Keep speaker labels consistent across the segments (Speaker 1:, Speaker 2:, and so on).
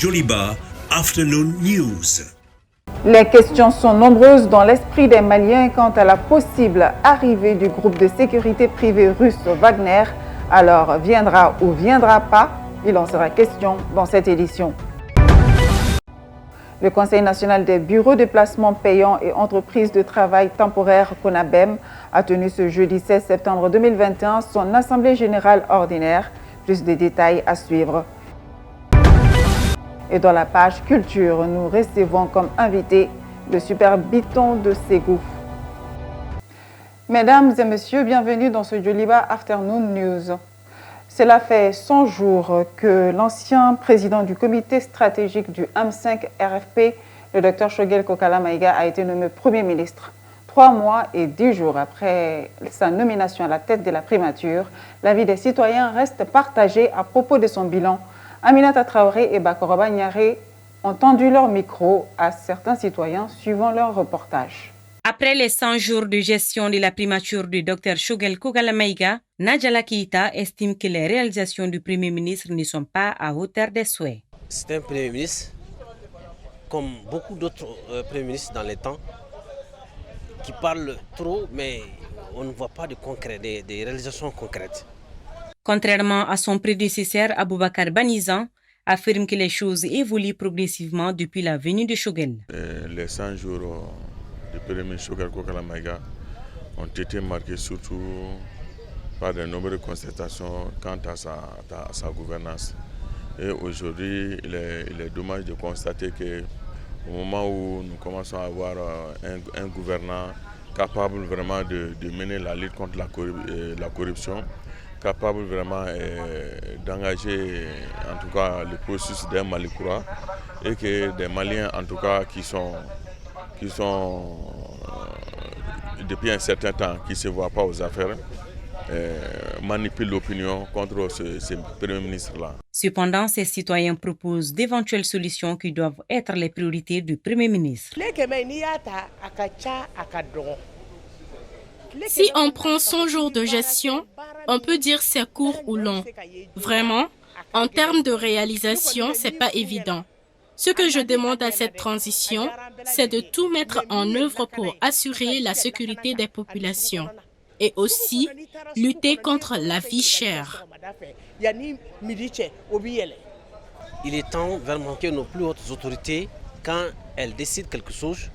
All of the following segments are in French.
Speaker 1: Joliba Afternoon News.
Speaker 2: Les questions sont nombreuses dans l'esprit des Maliens quant à la possible arrivée du groupe de sécurité privé russe Wagner. Alors, viendra ou viendra pas? Il en sera question dans cette édition. Le Conseil national des bureaux de placement payants et entreprises de travail temporaire CONABEM a tenu ce jeudi 16 septembre 2021 son assemblée générale ordinaire. Plus de détails à suivre. Et dans la page culture, nous recevons comme invité le super biton de Ségou. Mesdames et messieurs, bienvenue dans ce Joliba Afternoon News. Cela fait 100 jours que l'ancien président du comité stratégique du AM5 RFP, le Dr Shogel Kokala Maïga, a été nommé Premier ministre. 3 mois et 10 jours après sa nomination à la tête de la primature, l'avis des citoyens reste partagé à propos de son bilan. Aminata Traoré et Bakoroba Niaré ont tendu leur micro à certains citoyens suivant leur reportage.
Speaker 3: Après les 100 jours de gestion de la primature du Dr Shogel Kokala Maïga, Nadjala Keïta estime que les réalisations du Premier ministre ne sont pas à hauteur des souhaits.
Speaker 4: C'est un Premier ministre, comme beaucoup d'autres Premiers ministres dans les temps, qui parle trop, mais on ne voit pas de concret, des réalisations concrètes.
Speaker 3: Contrairement à son prédécesseur Aboubakar Banizan, affirme que les choses évoluent progressivement depuis la venue de Shogel.
Speaker 5: Les 100 jours du Premier ministre Shogel Kokala Maïga ont été marqués surtout par de nombreuses constatations quant à sa gouvernance. Et aujourd'hui, il est dommage de constater qu'au moment où nous commençons à avoir un gouvernant capable vraiment de mener la lutte contre la corruption, capable vraiment d'engager en tout cas le processus d'un Mali courant et que des Maliens en tout cas qui sont depuis un certain temps qui ne se voient pas aux affaires manipulent l'opinion contre ce Premier ministre-là.
Speaker 3: Cependant, ces citoyens proposent d'éventuelles solutions qui doivent être les priorités du Premier ministre.
Speaker 6: Si on prend 100 jours de gestion, on peut dire c'est court ou long. Vraiment, en termes de réalisation, c'est pas évident. Ce que je demande à cette transition, c'est de tout mettre en œuvre pour assurer la sécurité des populations et aussi lutter contre la vie chère.
Speaker 4: Il est temps vraiment que nos plus hautes autorités, quand elles décident quelque chose,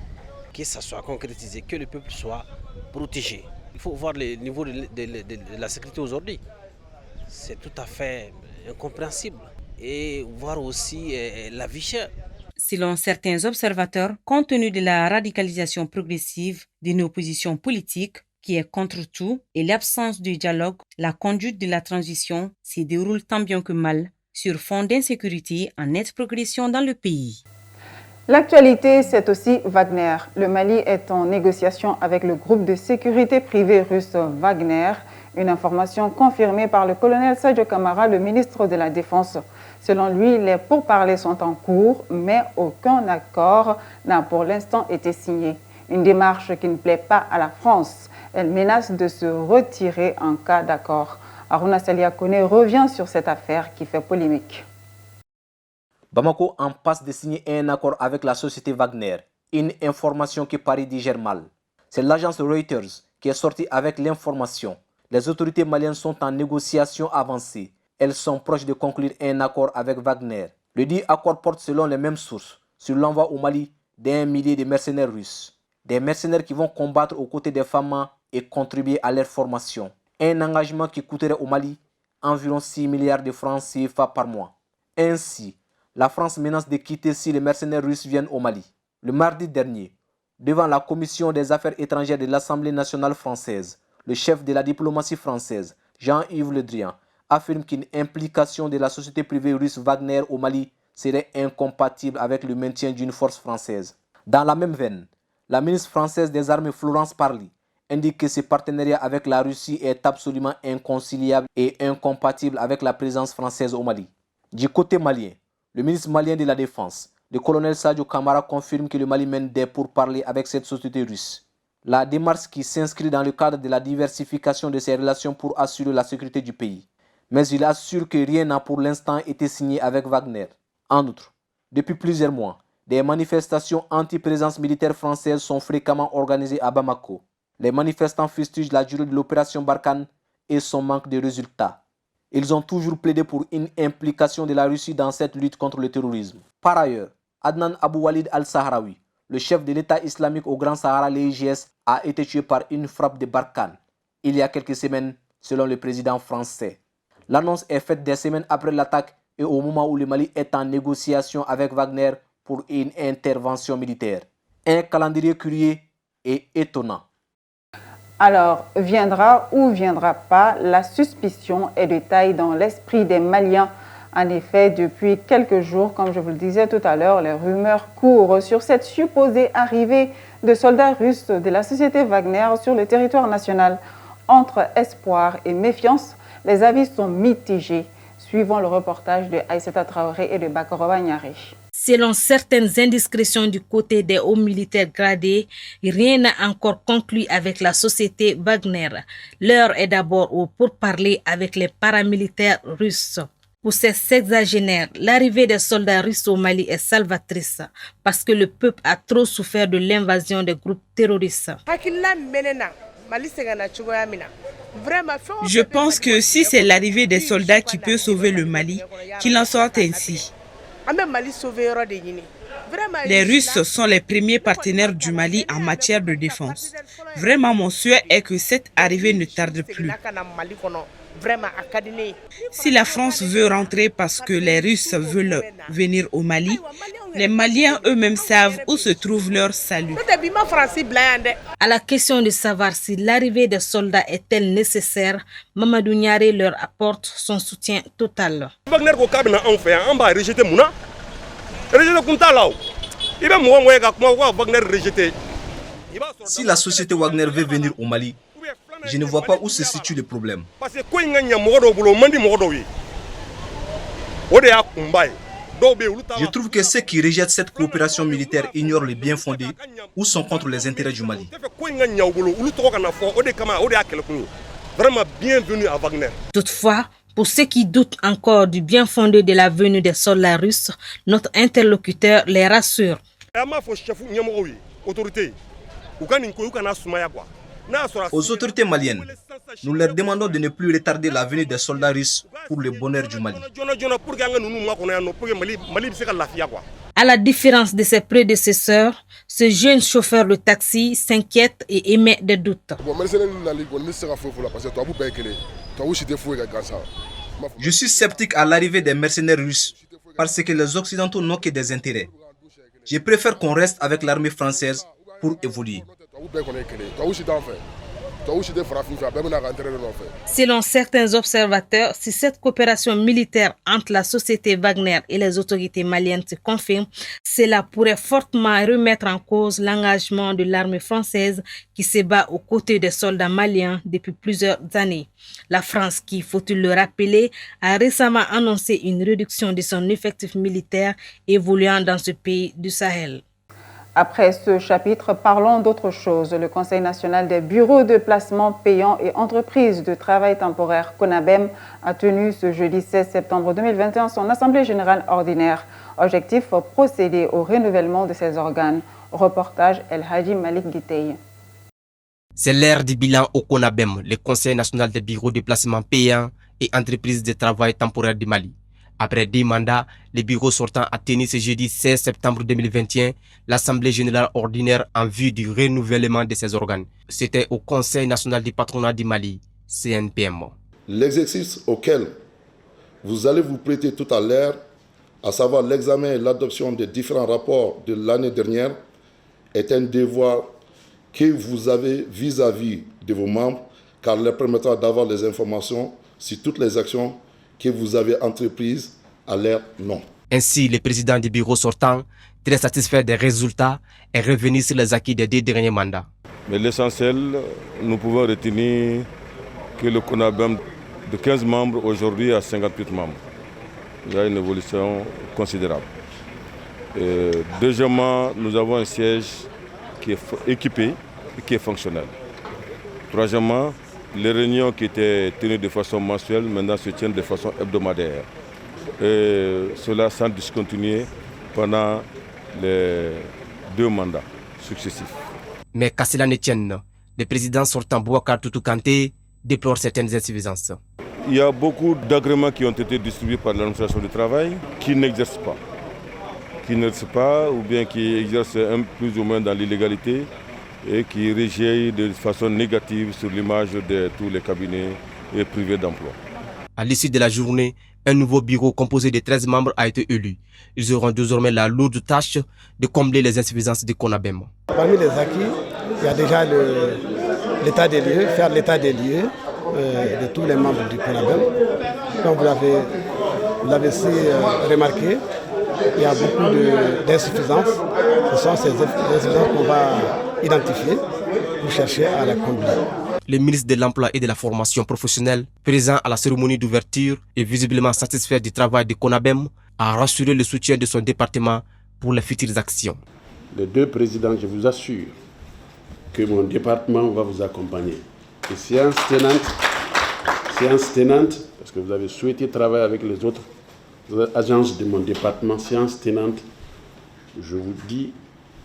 Speaker 4: que ça soit concrétisé, que le peuple soit protégé. Il faut voir le niveau de la sécurité aujourd'hui. C'est tout à fait incompréhensible. Et voir aussi la vie chère.
Speaker 3: Selon certains observateurs, compte tenu de la radicalisation progressive d'une opposition politique qui est contre tout et l'absence de dialogue, la conduite de la transition se déroule tant bien que mal sur fond d'insécurité en nette progression dans le pays.
Speaker 2: L'actualité, c'est aussi Wagner. Le Mali est en négociation avec le groupe de sécurité privé russe Wagner. Une information confirmée par le colonel Sadio Kamara, le ministre de la Défense. Selon lui, les pourparlers sont en cours, mais aucun accord n'a pour l'instant été signé. Une démarche qui ne plaît pas à la France. Elle menace de se retirer en cas d'accord. Aruna Saliakone revient sur cette affaire qui fait polémique.
Speaker 7: Bamako en passe de signer un accord avec la société Wagner. Une information que Paris digère mal. C'est l'agence Reuters qui est sortie avec l'information. Les autorités maliennes sont en négociation avancée. Elles sont proches de conclure un accord avec Wagner. Le dit accord porte selon les mêmes sources sur l'envoi au Mali d'1 millier de mercenaires russes. Des mercenaires qui vont combattre aux côtés des femmes et contribuer à leur formation. Un engagement qui coûterait au Mali environ 6 milliards de francs CFA par mois. Ainsi, la France menace de quitter si les mercenaires russes viennent au Mali. Le mardi dernier, devant la commission des affaires étrangères de l'Assemblée nationale française, le chef de la diplomatie française, Jean-Yves Le Drian, affirme qu'une implication de la société privée russe Wagner au Mali serait incompatible avec le maintien d'une force française. Dans la même veine, la ministre française des Armées Florence Parly indique que ce partenariat avec la Russie est absolument inconciliable et incompatible avec la présence française au Mali. Du côté malien, le ministre malien de la Défense, le colonel Sadio Kamara, confirme que le Mali mène des pourparlers avec cette société russe. La démarche qui s'inscrit dans le cadre de la diversification de ses relations pour assurer la sécurité du pays. Mais il assure que rien n'a pour l'instant été signé avec Wagner. En outre, Depuis plusieurs mois, des manifestations anti-présence militaire française sont fréquemment organisées à Bamako. Les manifestants fustigent la durée de l'opération Barkhane et son manque de résultats. Ils ont toujours plaidé pour une implication de la Russie dans cette lutte contre le terrorisme. Par ailleurs, Adnan Abou Walid al-Sahraoui, le chef de l'État islamique au Grand Sahara, l'EIGS, a été tué par une frappe de Barkhane il y a quelques semaines, selon le président français. L'annonce est faite des semaines après l'attaque et au moment où le Mali est en négociation avec Wagner pour une intervention militaire. Un calendrier curieux et étonnant.
Speaker 2: Alors, viendra ou viendra pas, la suspicion est de taille dans l'esprit des Maliens. En effet, depuis quelques jours, comme je vous le disais tout à l'heure, les rumeurs courent sur cette supposée arrivée de soldats russes de la société Wagner sur le territoire national. Entre espoir et méfiance, les avis sont mitigés, suivant le reportage de Aïssata Traoré et de Bakoroba Nyari.
Speaker 3: Selon certaines indiscrétions du côté des hauts militaires gradés, rien n'a encore conclu avec la société Wagner. L'heure est d'abord au pourparlers avec les paramilitaires russes. Pour ces sexagénaires, l'arrivée des soldats russes au Mali est salvatrice parce que le peuple a trop souffert de l'invasion des groupes terroristes.
Speaker 8: Je pense que si c'est l'arrivée des soldats qui peut sauver le Mali, qu'il en soit ainsi. Les Russes sont les premiers partenaires du Mali en matière de défense. Vraiment, mon souhait est que cette arrivée ne tarde plus. Si la France veut rentrer parce que les Russes veulent venir au Mali, les Maliens eux-mêmes savent où se trouve leur salut.
Speaker 3: À la question de savoir si l'arrivée des soldats est-elle nécessaire, Mamadou Niaré leur apporte son soutien total.
Speaker 9: Si la société Wagner veut venir au Mali, je ne vois pas où se situe le problème. Je trouve que ceux qui rejettent cette coopération militaire ignorent les bien fondés ou sont contre les intérêts du Mali.
Speaker 3: Toutefois, pour ceux qui doutent encore du bien fondé de la venue des soldats russes, notre interlocuteur les rassure.
Speaker 9: Aux autorités maliennes, nous leur demandons de ne plus retarder la venue des soldats russes pour le bonheur du Mali.
Speaker 3: À la différence de ses prédécesseurs, ce jeune chauffeur de taxi s'inquiète et émet des doutes.
Speaker 9: Je suis sceptique à l'arrivée des mercenaires russes parce que les Occidentaux n'ont que des intérêts. Je préfère qu'on reste avec l'armée française pour évoluer.
Speaker 3: Selon certains observateurs, si cette coopération militaire entre la société Wagner et les autorités maliennes se confirme, cela pourrait fortement remettre en cause l'engagement de l'armée française qui se bat aux côtés des soldats maliens depuis plusieurs années. La France, qui, faut-il le rappeler, a récemment annoncé une réduction de son effectif militaire évoluant dans ce pays du Sahel.
Speaker 2: Après ce chapitre, parlons d'autre chose. Le Conseil national des bureaux de placement payants et entreprises de travail temporaire, CONABEM, a tenu ce jeudi 16 septembre 2021 son assemblée générale ordinaire. Objectif, procéder au renouvellement de ces organes. Reportage El Hadji Malik Guitey.
Speaker 10: C'est l'ère du bilan au CONABEM, le Conseil national des bureaux de placement payants et entreprises de travail temporaire du Mali. Après 10 mandats, le bureau sortant a tenu ce jeudi 16 septembre 2021 l'Assemblée générale ordinaire en vue du renouvellement de ses organes. C'était au Conseil national du patronat du Mali, CNPM.
Speaker 11: L'exercice auquel vous allez vous prêter tout à l'heure, à savoir l'examen et l'adoption des différents rapports de l'année dernière, est un devoir que vous avez vis-à-vis de vos membres, car leur permettra d'avoir les informations sur toutes les actions que vous avez entreprises à leur nom.
Speaker 10: Ainsi, le président du bureau sortant, très satisfait des résultats, est revenu sur les acquis des 2 derniers mandats.
Speaker 5: Mais l'essentiel, nous pouvons retenir que le CONABEM de 15 membres aujourd'hui à 58 membres. Il y a une évolution considérable. Deuxièmement, nous avons un siège qui est équipé et qui est fonctionnel. Troisièmement, les réunions qui étaient tenues de façon mensuelle, maintenant se tiennent de façon hebdomadaire. Et cela sans discontinuer pendant les 2 mandats successifs.
Speaker 10: Mais qu'à cela ne tienne, le président sortant Boubacar Toutou Kanté déplore certaines insuffisances.
Speaker 5: Il y a beaucoup d'agréments qui ont été distribués par l'administration du travail qui n'exercent pas, ou bien qui exercent plus ou moins dans l'illégalité et qui rejaillissent de façon négative sur l'image de tous les cabinets privés d'emploi.
Speaker 10: À l'issue de la journée, un nouveau bureau composé de 13 membres a été élu. Ils auront désormais la lourde tâche de combler les insuffisances du CONABEM.
Speaker 12: Parmi les acquis, il y a déjà l'état des lieux, faire l'état des lieux de tous les membres du CONABEM. Comme vous l'avez aussi remarqué, il y a beaucoup d'insuffisances. Ce sont ces insuffisances qu'on va identifier pour chercher à les combler.
Speaker 10: Le ministre de l'Emploi et de la Formation professionnelle, présent à la cérémonie d'ouverture et visiblement satisfait du travail du CONABEM, a rassuré le soutien de son département pour les futures actions.
Speaker 13: Les 2 présidents, je vous assure que mon département va vous accompagner. Et séance tenante, parce que vous avez souhaité travailler avec les autres agences de mon département, séance tenante, je vous dis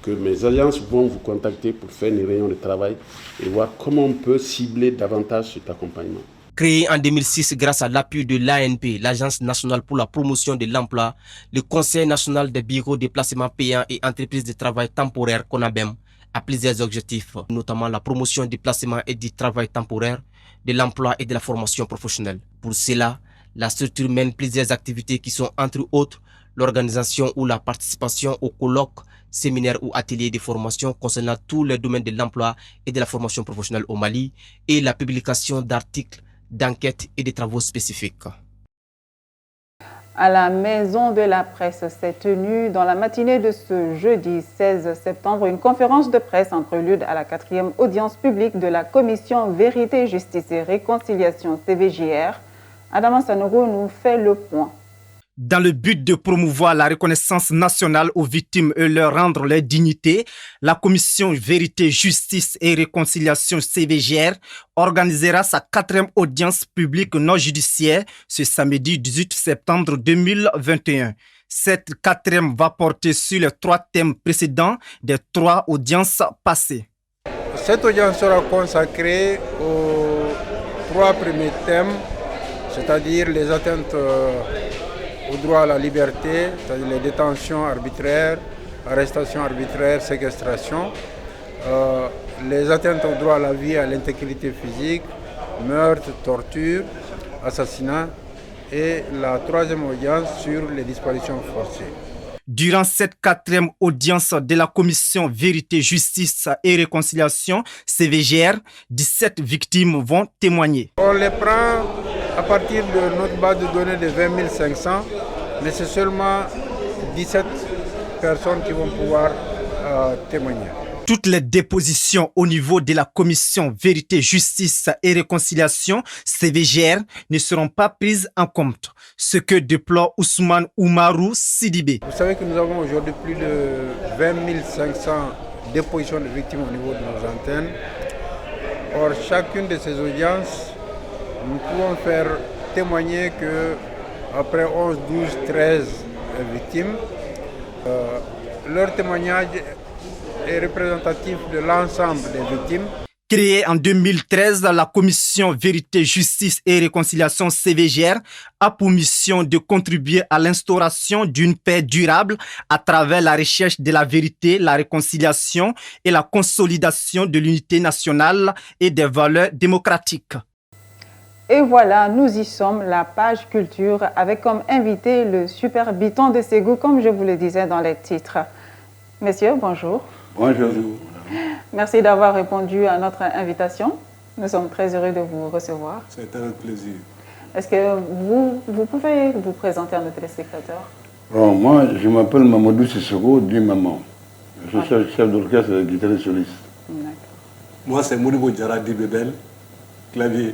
Speaker 13: que mes alliances vont vous contacter pour faire une réunion de travail et voir comment on peut cibler davantage cet accompagnement.
Speaker 10: Créé en 2006 grâce à l'appui de l'ANP, l'Agence nationale pour la promotion de l'emploi, le Conseil national des bureaux de placement payants et entreprises de travail temporaire CONABEM a plusieurs objectifs, notamment la promotion du placement et du travail temporaire, de l'emploi et de la formation professionnelle. Pour cela, la structure mène plusieurs activités qui sont entre autres l'organisation ou la participation aux colloques, séminaires ou ateliers de formation concernant tous les domaines de l'emploi et de la formation professionnelle au Mali et la publication d'articles, d'enquêtes et de travaux spécifiques.
Speaker 2: À la Maison de la Presse s'est tenue dans la matinée de ce jeudi 16 septembre une conférence de presse en prélude à la 4e audience publique de la Commission Vérité, Justice et Réconciliation CVJR. Adama Sanogo nous fait le point.
Speaker 14: Dans le but de promouvoir la reconnaissance nationale aux victimes et leur rendre leur dignité, la Commission Vérité, Justice et Réconciliation CVJR organisera sa 4e audience publique non judiciaire ce samedi 18 septembre 2021. Cette 4e va porter sur les 3 thèmes précédents des 3 audiences passées.
Speaker 15: Cette audience sera consacrée aux 3 premiers thèmes, c'est-à-dire les atteintes au droit à la liberté, c'est-à-dire les détentions arbitraires, arrestations arbitraires, séquestration, les atteintes au droit à la vie et à l'intégrité physique, meurtre, torture, assassinat, et la 3e audience sur les disparitions forcées.
Speaker 14: Durant cette 4e audience de la Commission Vérité, Justice et Réconciliation, CVJR, 17 victimes vont témoigner.
Speaker 15: On les prend à partir de notre base de données de 20 500, mais c'est seulement 17 personnes qui vont pouvoir témoigner.
Speaker 14: Toutes les dépositions au niveau de la Commission Vérité, Justice et Réconciliation, CVJR, ne seront pas prises en compte. Ce que déplore Ousmane Oumarou Sidibé.
Speaker 15: Vous savez que nous avons aujourd'hui plus de 20 500 dépositions de victimes au niveau de nos antennes. Or, chacune de ces audiences, nous pouvons faire témoigner qu'après 11, 12, 13 victimes, leur témoignage est représentatif de l'ensemble des victimes.
Speaker 14: Créée en 2013, la Commission Vérité, Justice et Réconciliation CVJR a pour mission de contribuer à l'instauration d'une paix durable à travers la recherche de la vérité, la réconciliation et la consolidation de l'unité nationale et des valeurs démocratiques.
Speaker 2: Et voilà, nous y sommes, la page culture, avec comme invité le super Biton de Ségou, comme je vous le disais dans les titres. Messieurs, bonjour.
Speaker 16: Bonjour.
Speaker 2: Merci d'avoir répondu à notre invitation. Nous sommes très heureux de vous recevoir.
Speaker 16: C'est un plaisir.
Speaker 2: Est-ce que vous pouvez vous présenter à nos téléspectateurs?
Speaker 16: Bon, moi, je m'appelle Mamadou Sissoko, dit Maman. Je suis chef d'orchestre et guitariste soliste.
Speaker 17: Moi, c'est Modibo Djaradi Bebel, clavier.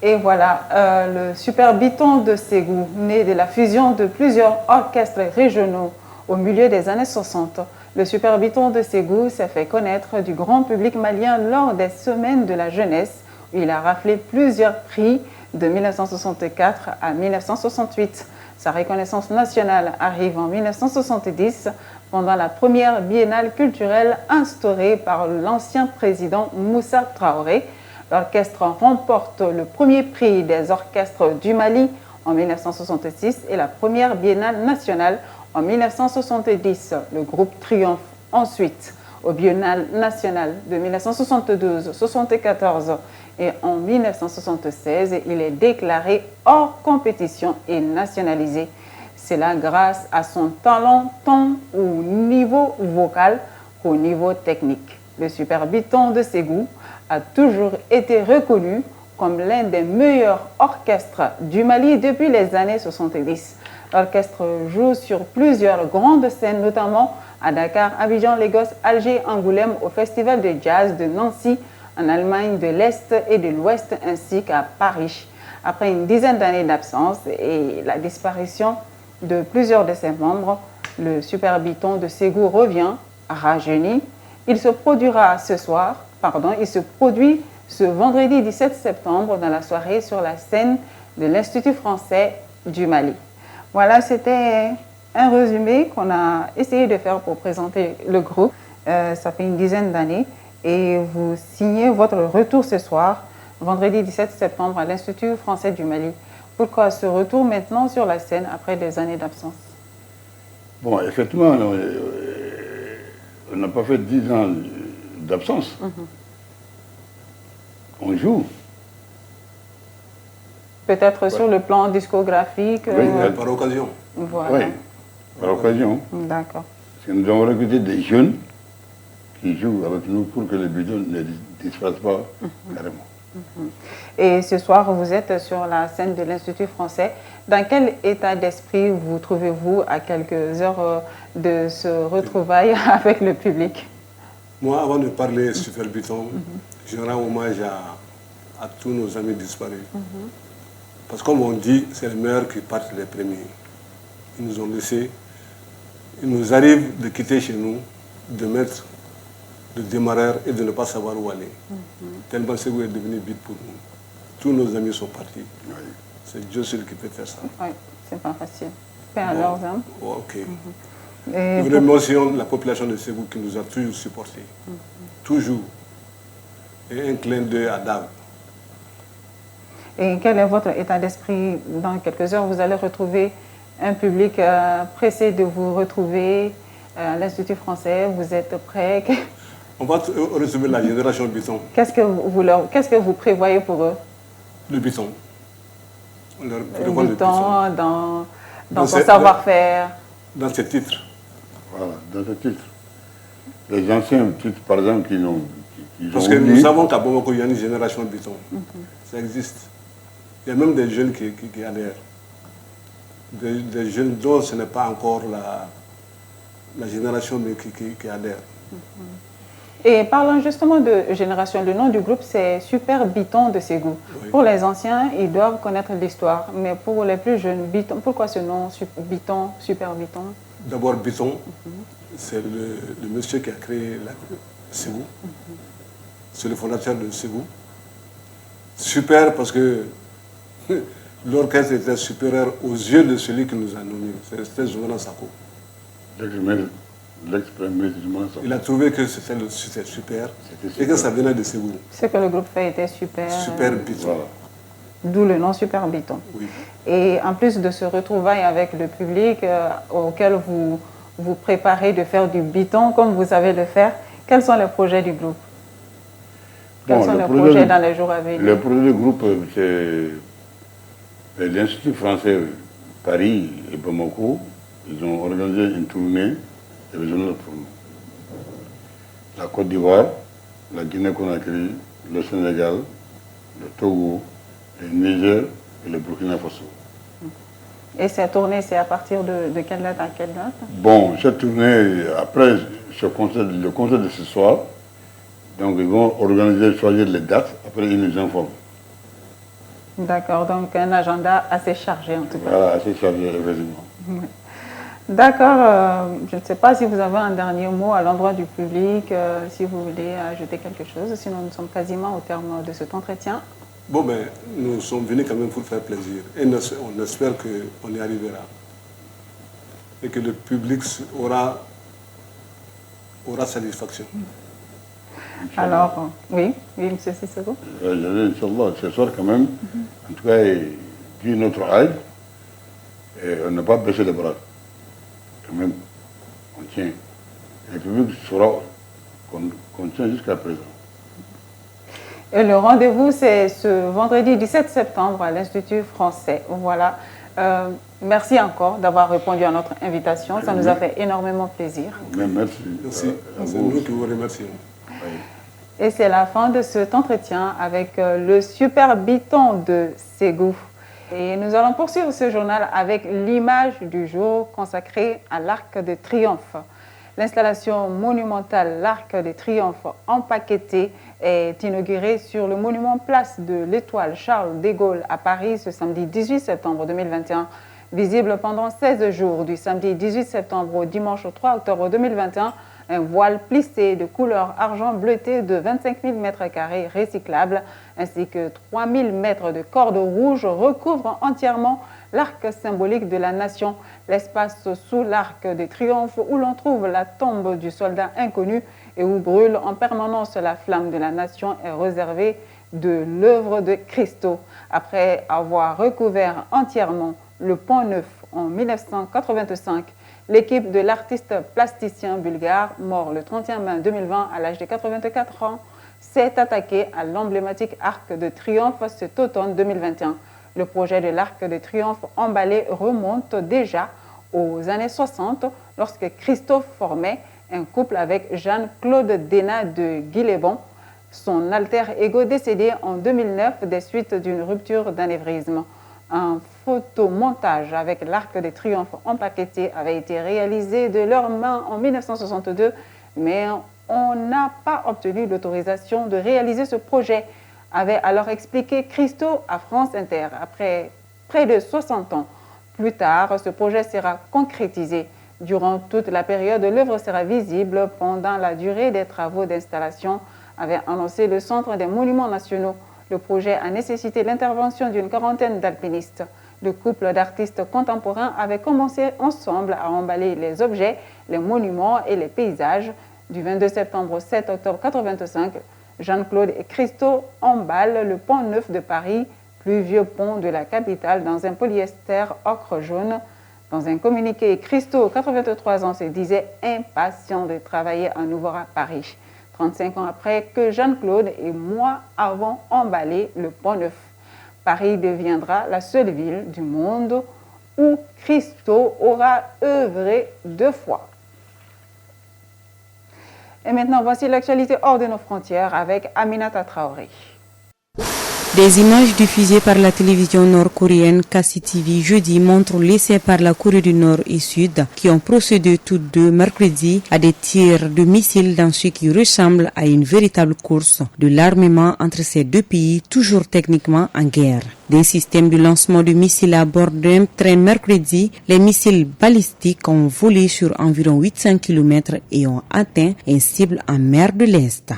Speaker 2: Et voilà, le super Biton de Ségou, né de la fusion de plusieurs orchestres régionaux au milieu des années 60. Le super Biton de Ségou s'est fait connaître du grand public malien lors des Semaines de la jeunesse, où il a raflé plusieurs prix de 1964 à 1968. Sa reconnaissance nationale arrive en 1970 pendant la première biennale culturelle instaurée par l'ancien président Moussa Traoré. L'orchestre remporte le premier prix des orchestres du Mali en 1966 et la première biennale nationale en 1970. Le groupe triomphe ensuite au biennale national de 1972, 1974 et en 1976. Il est déclaré hors compétition et nationalisé. C'est là grâce à son talent tant au niveau vocal qu'au niveau technique. Le Super Biton de Ségou a toujours été reconnu comme l'un des meilleurs orchestres du Mali depuis les années 70. L'orchestre joue sur plusieurs grandes scènes, notamment à Dakar, Abidjan, Lagos, Alger, Angoulême, au Festival de jazz de Nancy, en Allemagne de l'Est et de l'Ouest, ainsi qu'à Paris. Après une dizaine d'années d'absence et la disparition de plusieurs de ses membres, le Super Biton de Ségou revient rajeuni. Il se produit ce vendredi 17 septembre dans la soirée sur la scène de l'Institut français du Mali. Voilà, c'était un résumé qu'on a essayé de faire pour présenter le groupe. Ça fait une dizaine d'années et vous signez votre retour ce soir, vendredi 17 septembre à l'Institut français du Mali. Pourquoi ce retour maintenant sur la scène après des années d'absence?
Speaker 16: Bon, effectivement, on n'a pas fait 10 ans d'absence. On joue.
Speaker 2: Peut-être sur le plan discographique.
Speaker 16: Oui,
Speaker 13: par occasion.
Speaker 2: Voilà.
Speaker 16: Oui, par occasion.
Speaker 2: D'accord.
Speaker 16: Parce que nous avons recruté des jeunes qui jouent avec nous pour que les bidons ne disparaissent pas carrément.
Speaker 2: Et ce soir, vous êtes sur la scène de l'Institut français. Dans quel état d'esprit vous trouvez-vous à quelques heures de ce retrouvaille avec le public?
Speaker 13: Moi, avant de parler Super Biton, je rends hommage à tous nos amis disparus. Parce que comme on dit, c'est les meilleurs qui partent les premiers. Ils nous ont laissés. Il nous arrive de quitter chez nous, de mettre le démarreur et de ne pas savoir où aller. Tellement Ségou est devenu vide pour nous. Tous nos amis sont partis. C'est Dieu seul qui peut faire ça.
Speaker 2: Oui, c'est pas facile. Paix à leurs âmes.
Speaker 13: Ok. Nous remercions la population de Ségou qui nous a toujours supportés. Toujours. Et un clin d'œil à Dave.
Speaker 2: Et quel est votre état d'esprit? Dans quelques heures, vous allez retrouver un public pressé de vous retrouver à l'Institut français. Vous êtes prêts?
Speaker 13: On va recevoir la génération Biton.
Speaker 2: Qu'est-ce que vous prévoyez pour eux?
Speaker 13: Le Biton.
Speaker 2: Le Biton dans son savoir-faire.
Speaker 13: Dans ses titres.
Speaker 16: Voilà, dans ces titres. Les anciens titres, par exemple, qui n'ont...
Speaker 13: Parce que nous savons qu'à Bamako, il y a une génération Biton. Ça existe. Il y a même des jeunes qui adhèrent. Des jeunes dont ce n'est pas encore la génération mais qui adhère.
Speaker 2: Et parlant justement de génération, le nom du groupe c'est Super Biton de Ségou. Oui. Pour les anciens, ils doivent connaître l'histoire, mais pour les plus jeunes, Biton, pourquoi ce nom Biton, Super Biton?
Speaker 13: D'abord Biton, c'est le monsieur qui a créé Ségou. C'est le fondateur de Ségou. Super parce que l'orchestre était supérieur aux yeux de celui qui nous a nommés. C'était Zoumana Sako. Il a trouvé que c'était super et que ça venait de Ségou.
Speaker 2: Ce que le groupe fait était super.
Speaker 13: Super Biton. Voilà.
Speaker 2: D'où le nom Super Biton.
Speaker 13: Oui.
Speaker 2: Et en plus de ce retrouvaille avec le public auquel vous préparez de faire du biton comme vous savez le faire, quels sont les projets du groupe? Quels sont les projets dans les jours à venir?
Speaker 16: Le projet du groupe, c'est l'Institut français Paris et Bamako. Ils ont organisé une tournée régionale pour nous. La Côte d'Ivoire, la Guinée-Conakry, le Sénégal, le Togo, le Niger et le Burkina Faso.
Speaker 2: Et cette tournée, c'est à partir de quelle date à quelle date?
Speaker 16: Bon, cette tournée, après le concert de ce soir, donc ils vont organiser, choisir les dates, après ils nous informent.
Speaker 2: D'accord, donc un agenda assez chargé en tout cas.
Speaker 16: Voilà, assez chargé, effectivement.
Speaker 2: Oui. D'accord, je ne sais pas si vous avez un dernier mot à l'endroit du public, si vous voulez ajouter quelque chose, sinon nous sommes quasiment au terme de cet entretien.
Speaker 17: Bon, ben, nous sommes venus quand même pour faire plaisir. Et on espère qu'on y arrivera. Et que le public aura satisfaction.
Speaker 2: Alors, oui, M. Sissoko.
Speaker 16: Inch'Allah, ce soir quand même, en tout cas, vu notre âge, on n'a pas baissé les bras. Quand même, on tient. Et le public saura qu'on tient jusqu'à présent.
Speaker 2: Et le rendez-vous, c'est ce vendredi 17 septembre à l'Institut français. Voilà. Merci encore d'avoir répondu à notre invitation. Ça nous a fait énormément plaisir.
Speaker 16: Merci.
Speaker 17: C'est nous qui vous remercions.
Speaker 2: Et c'est la fin de cet entretien avec le super biton de Ségou. Et nous allons poursuivre ce journal avec l'image du jour consacrée à l'Arc de Triomphe. L'installation monumentale L'Arc de Triomphe empaqueté est inaugurée sur le monument Place de l'Étoile Charles de Gaulle à Paris ce samedi 18 septembre 2021. Visible pendant 16 jours du samedi 18 septembre au dimanche 3 octobre 2021, un voile plissé de couleur argent bleuté de 25 000 m² recyclables ainsi que 3 000 mètres de corde rouge recouvrent entièrement l'arc symbolique de la nation. L'espace sous l'arc de triomphe où l'on trouve la tombe du soldat inconnu et où brûle en permanence la flamme de la nation est réservé de l'œuvre de Christo. Après avoir recouvert entièrement le Pont Neuf en 1985, l'équipe de l'artiste plasticien bulgare, mort le 31 mai 2020 à l'âge de 84 ans, s'est attaquée à l'emblématique Arc de Triomphe cet automne 2021. Le projet de l'Arc de Triomphe emballé remonte déjà aux années 60 lorsque Christophe formait un couple avec Jeanne-Claude Dénat de Guilébon, son alter ego décédé en 2009 des suites d'une rupture d'anévrisme. Un photomontage avec l'Arc de Triomphe empaqueté avait été réalisé de leurs mains en 1962, mais on n'a pas obtenu l'autorisation de réaliser ce projet, avait alors expliqué Christo à France Inter. Après près de 60 ans plus tard, ce projet sera concrétisé. Durant toute la période, l'œuvre sera visible pendant la durée des travaux d'installation, avait annoncé le Centre des Monuments Nationaux. Le projet a nécessité l'intervention d'une quarantaine d'alpinistes. Le couple d'artistes contemporains avait commencé ensemble à emballer les objets, les monuments et les paysages. Du 22 septembre au 7 octobre 1985, Jeanne-Claude et Christo emballent le Pont Neuf de Paris, plus vieux pont de la capitale, dans un polyester ocre jaune. Dans un communiqué, Christo, 83 ans, se disait impatient de travailler à nouveau à Paris. 35 ans après que Jeanne-Claude et moi avons emballé le Pont Neuf. Paris deviendra la seule ville du monde où Christo aura œuvré 2 fois. Et maintenant, voici l'actualité hors de nos frontières avec Aminata Traoré.
Speaker 3: Des images diffusées par la télévision nord-coréenne KCTV jeudi montrent l'essai par la Corée du Nord et Sud qui ont procédé tous deux mercredi à des tirs de missiles dans ce qui ressemble à une véritable course de l'armement entre ces deux pays toujours techniquement en guerre. Des systèmes de lancement de missiles à bord d'un train mercredi, les missiles balistiques ont volé sur environ 800 km et ont atteint une cible en mer de l'Est.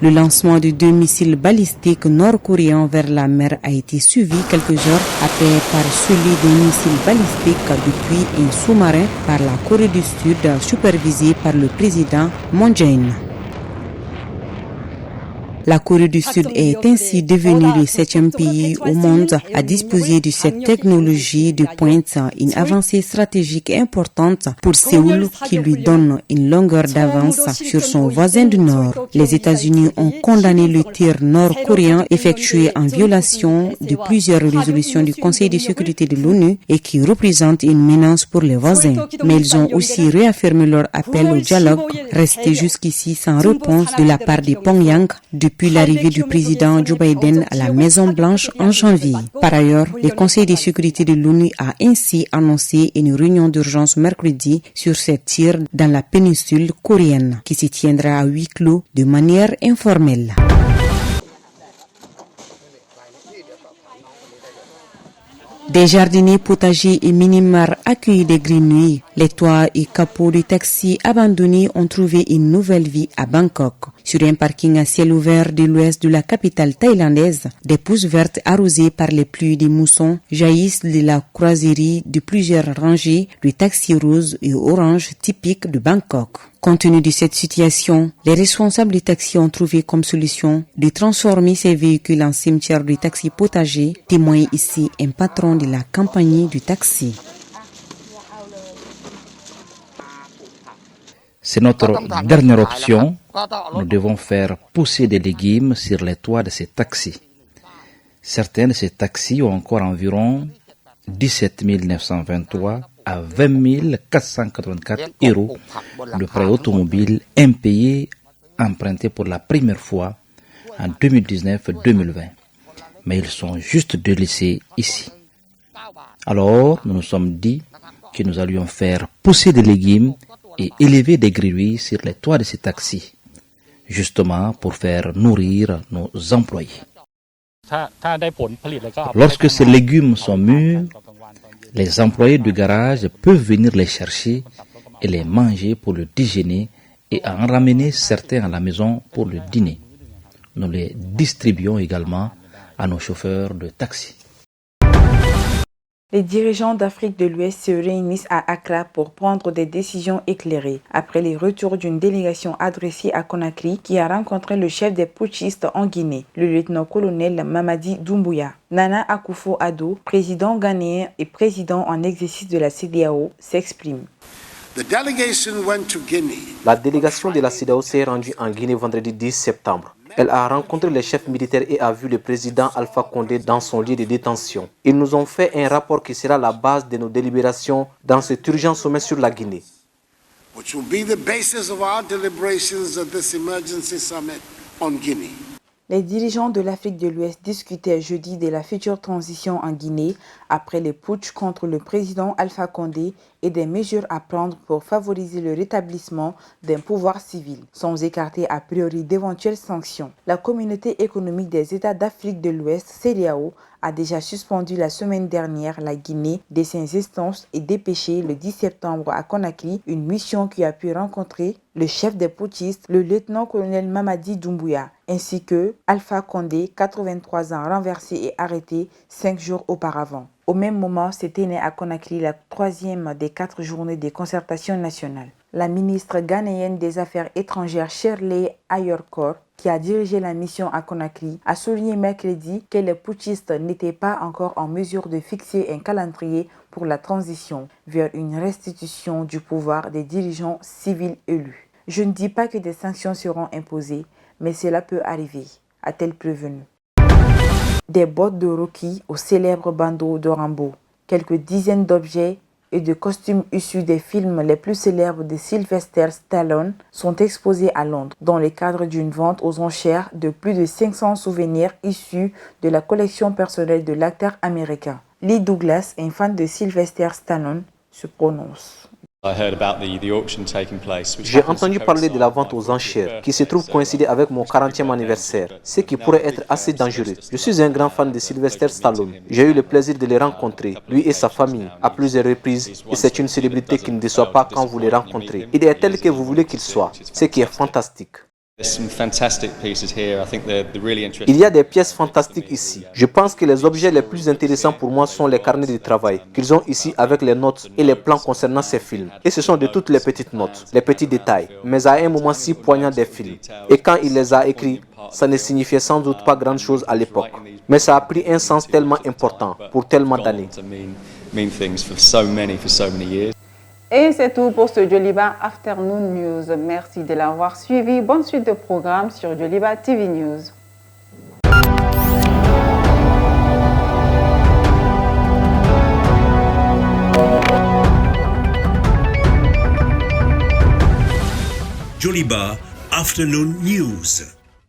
Speaker 3: Le lancement de 2 missiles balistiques nord-coréens vers la mer a été suivi quelques heures après par celui d'un missile balistique depuis un sous-marin par la Corée du Sud supervisé par le président Moon Jae-in. La Corée du Sud est ainsi devenue le 7e pays au monde à disposer de cette technologie de pointe, une avancée stratégique importante pour Séoul qui lui donne une longueur d'avance sur son voisin du Nord. Les États-Unis ont condamné le tir nord-coréen effectué en violation de plusieurs résolutions du Conseil de sécurité de l'ONU et qui représente une menace pour les voisins. Mais ils ont aussi réaffirmé leur appel au dialogue, resté jusqu'ici sans réponse de la part de Pyongyang depuis l'arrivée du président Joe Biden à la Maison-Blanche en janvier. Par ailleurs, le Conseil de sécurité de l'ONU a ainsi annoncé une réunion d'urgence mercredi sur ces tirs dans la péninsule coréenne, qui se tiendra à huis clos de manière informelle. Des jardiniers potagers et mini-mars accueillent des grenouilles. Les toits et capots de taxis abandonnés ont trouvé une nouvelle vie à Bangkok. Sur un parking à ciel ouvert de l'ouest de la capitale thaïlandaise, des pousses vertes arrosées par les pluies des moussons jaillissent de la croiserie de plusieurs rangées de taxis roses et oranges typiques de Bangkok. Compte tenu de cette situation, les responsables des taxis ont trouvé comme solution de transformer ces véhicules en cimetière de taxis potagers, témoigne ici un patron de la compagnie du taxi.
Speaker 18: C'est notre dernière option. Nous devons faire pousser des légumes sur les toits de ces taxis. Certains de ces taxis ont encore environ 17 923 à 20 484 euros de prêt automobile impayés empruntés pour la première fois en 2019-2020. Mais ils sont juste délaissés ici. Alors, nous nous sommes dit que nous allions faire pousser des légumes et élever des grilles sur les toits de ces taxis, justement pour faire nourrir nos employés. Lorsque ces légumes sont mûrs, les employés du garage peuvent venir les chercher et les manger pour le déjeuner et en ramener certains à la maison pour le dîner. Nous les distribuons également à nos chauffeurs de taxi.
Speaker 2: Les dirigeants d'Afrique de l'Ouest se réunissent à Accra pour prendre des décisions éclairées après les retours d'une délégation adressée à Conakry qui a rencontré le chef des putschistes en Guinée, le lieutenant-colonel Mamadi Doumbouya. Nana Akufo-Addo, président ghanéen et président en exercice de la CEDEAO, s'exprime.
Speaker 7: La délégation de la CEDEAO s'est rendue en Guinée vendredi 10 septembre. Elle a rencontré les chefs militaires et a vu le président Alpha Condé dans son lieu de détention. Ils nous ont fait un rapport qui sera la base de nos délibérations dans cet urgent sommet sur la Guinée.
Speaker 2: Les dirigeants de l'Afrique de l'Ouest discutaient jeudi de la future transition en Guinée après les putsch contre le président Alpha Condé et des mesures à prendre pour favoriser le rétablissement d'un pouvoir civil, sans écarter a priori d'éventuelles sanctions. La communauté économique des États d'Afrique de l'Ouest, CEDEAO, a déjà suspendu la semaine dernière la Guinée de ses instances et dépêché le 10 septembre à Conakry une mission qui a pu rencontrer le chef des putschistes, le lieutenant-colonel Mamadi Doumbouya, ainsi que Alpha Condé, 83 ans, renversé et arrêté 5 jours auparavant. Au même moment, s'était née à Conakry la 3e des 4 journées de concertation nationale. La ministre ghanéenne des Affaires étrangères Shirley Ayorkor, qui a dirigé la mission à Conakry, a souligné mercredi que les putschistes n'étaient pas encore en mesure de fixer un calendrier pour la transition vers une restitution du pouvoir des dirigeants civils élus. Je ne dis pas que des sanctions seront imposées, mais cela peut arriver, a-t-elle prévenu. Des bottes de Rocky au célèbre bandeau de Rambo, quelques dizaines d'objets et de costumes issus des films les plus célèbres de Sylvester Stallone sont exposés à Londres dans le cadre d'une vente aux enchères de plus de 500 souvenirs issus de la collection personnelle de l'acteur américain. Lee Douglas, un fan de Sylvester Stallone, se prononce.
Speaker 7: J'ai entendu parler de la vente aux enchères qui se trouve coïncider avec mon 40e anniversaire, ce qui pourrait être assez dangereux. Je suis un grand fan de Sylvester Stallone. J'ai eu le plaisir de le rencontrer, lui et sa famille, à plusieurs reprises, et c'est une célébrité qui ne déçoit pas quand vous le rencontrez. Il est tel que vous voulez qu'il soit, ce qui est fantastique. Il y a des pièces fantastiques ici. Je pense que les objets les plus intéressants pour moi sont les carnets de travail qu'ils ont ici avec les notes et les plans concernant ces films. Et ce sont de toutes les petites notes, les petits détails, mais à un moment si poignant des films. Et quand il les a écrits, ça ne signifiait sans doute pas grand chose à l'époque. Mais ça a pris un sens tellement important pour tellement d'années.
Speaker 2: Et c'est tout pour ce Joliba Afternoon News. Merci de l'avoir suivi. Bonne suite de programmes sur Joliba TV News.
Speaker 1: Joliba Afternoon News.